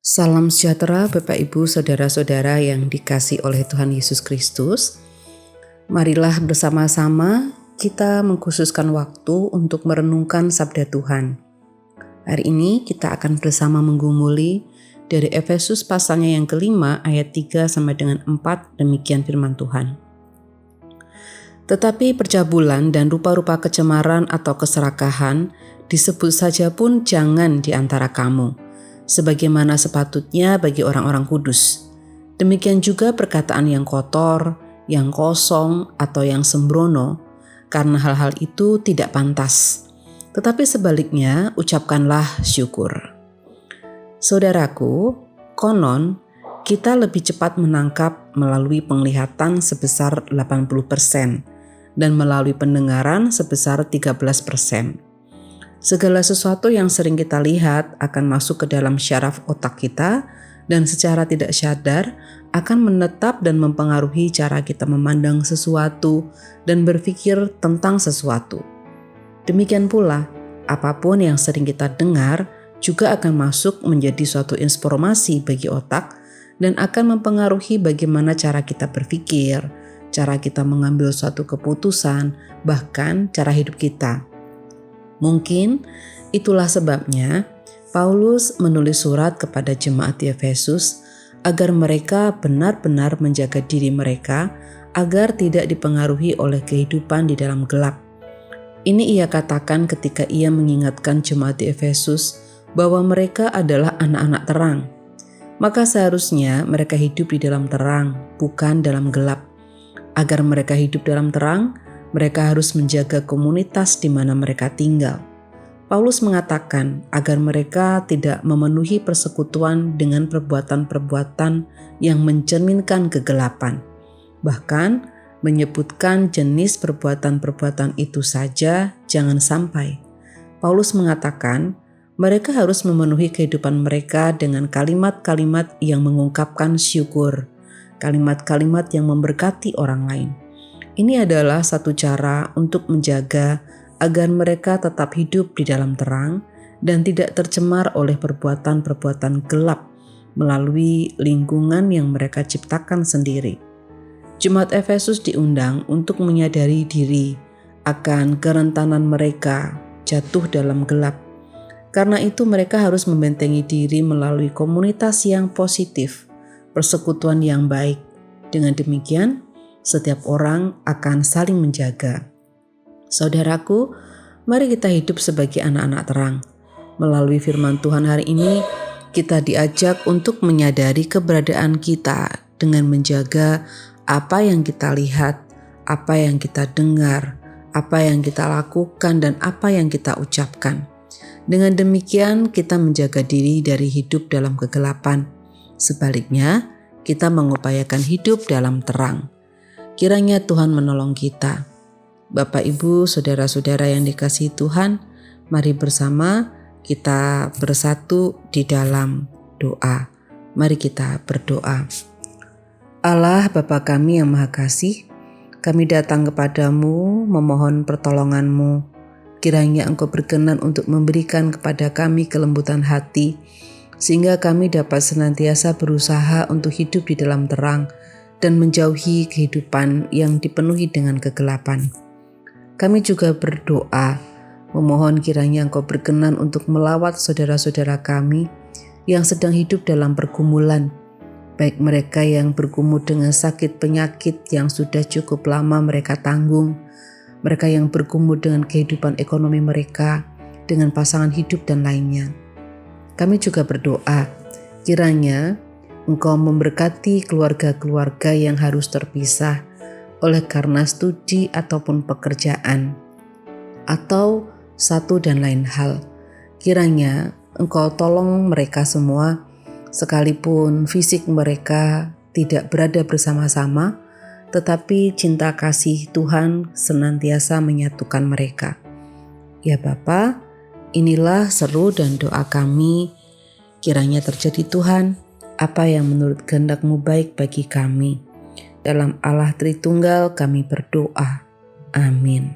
Salam sejahtera Bapak Ibu Saudara-saudara yang dikasihi oleh Tuhan Yesus Kristus. Marilah bersama-sama kita mengkhususkan waktu untuk merenungkan sabda Tuhan. Hari ini kita akan bersama menggumuli dari Efesus pasalnya yang kelima ayat 3 sampai dengan 4, demikian firman Tuhan. Tetapi percabulan dan rupa-rupa kecemaran atau keserakahan disebut saja pun jangan di antara kamu, sebagaimana sepatutnya bagi orang-orang kudus. Demikian juga perkataan yang kotor, yang kosong, atau yang sembrono, karena hal-hal itu tidak pantas. Tetapi sebaliknya, ucapkanlah syukur. Saudaraku, konon kita lebih cepat menangkap melalui penglihatan sebesar 80% dan melalui pendengaran sebesar 13%. Segala sesuatu yang sering kita lihat akan masuk ke dalam syaraf otak kita dan secara tidak sadar akan menetap dan mempengaruhi cara kita memandang sesuatu dan berpikir tentang sesuatu. Demikian pula, apapun yang sering kita dengar juga akan masuk menjadi suatu informasi bagi otak dan akan mempengaruhi bagaimana cara kita berpikir, cara kita mengambil suatu keputusan, bahkan cara hidup kita. Mungkin itulah sebabnya Paulus menulis surat kepada jemaat di Efesus agar mereka benar-benar menjaga diri mereka agar tidak dipengaruhi oleh kehidupan di dalam gelap. Ini ia katakan ketika ia mengingatkan jemaat di Efesus bahwa mereka adalah anak-anak terang. Maka seharusnya mereka hidup di dalam terang, bukan dalam gelap. Agar mereka hidup dalam terang, mereka harus menjaga komunitas di mana mereka tinggal. Paulus mengatakan agar mereka tidak memenuhi persekutuan dengan perbuatan-perbuatan yang mencerminkan kegelapan. Bahkan menyebutkan jenis perbuatan-perbuatan itu saja jangan sampai. Paulus mengatakan mereka harus memenuhi kehidupan mereka dengan kalimat-kalimat yang mengungkapkan syukur, kalimat-kalimat yang memberkati orang lain. Ini adalah satu cara untuk menjaga agar mereka tetap hidup di dalam terang dan tidak tercemar oleh perbuatan-perbuatan gelap melalui lingkungan yang mereka ciptakan sendiri. Jemaat Efesus diundang untuk menyadari diri akan kerentanan mereka jatuh dalam gelap. Karena itu mereka harus membentengi diri melalui komunitas yang positif, persekutuan yang baik. Dengan demikian, setiap orang akan saling menjaga. Saudaraku, mari kita hidup sebagai anak-anak terang. Melalui firman Tuhan hari ini, kita diajak untuk menyadari keberadaan kita dengan menjaga apa yang kita lihat, apa yang kita dengar, apa yang kita lakukan, dan apa yang kita ucapkan. Dengan demikian, kita menjaga diri dari hidup dalam kegelapan. Sebaliknya, kita mengupayakan hidup dalam terang. Kiranya Tuhan menolong kita. Bapak, Ibu, Saudara-saudara yang dikasihi Tuhan, mari bersama kita bersatu di dalam doa. Mari kita berdoa. Allah Bapa kami yang Maha Kasih, kami datang kepadamu memohon pertolongan-Mu. Kiranya Engkau berkenan untuk memberikan kepada kami kelembutan hati, sehingga kami dapat senantiasa berusaha untuk hidup di dalam terang dan menjauhi kehidupan yang dipenuhi dengan kegelapan. Kami juga berdoa, memohon kiranya Engkau berkenan untuk melawat saudara-saudara kami yang sedang hidup dalam pergumulan, baik mereka yang bergumul dengan sakit penyakit yang sudah cukup lama mereka tanggung, mereka yang bergumul dengan kehidupan ekonomi mereka, dengan pasangan hidup dan lainnya. Kami juga berdoa, kiranya Engkau memberkati keluarga-keluarga yang harus terpisah oleh karena studi ataupun pekerjaan atau satu dan lain hal. Kiranya Engkau tolong mereka semua sekalipun fisik mereka tidak berada bersama-sama, tetapi cinta kasih Tuhan senantiasa menyatukan mereka. Ya Bapa, inilah seru dan doa kami. Kiranya terjadi Tuhan, apa yang menurut kehendak-Mu baik bagi kami. Dalam Allah Tritunggal kami berdoa. Amin.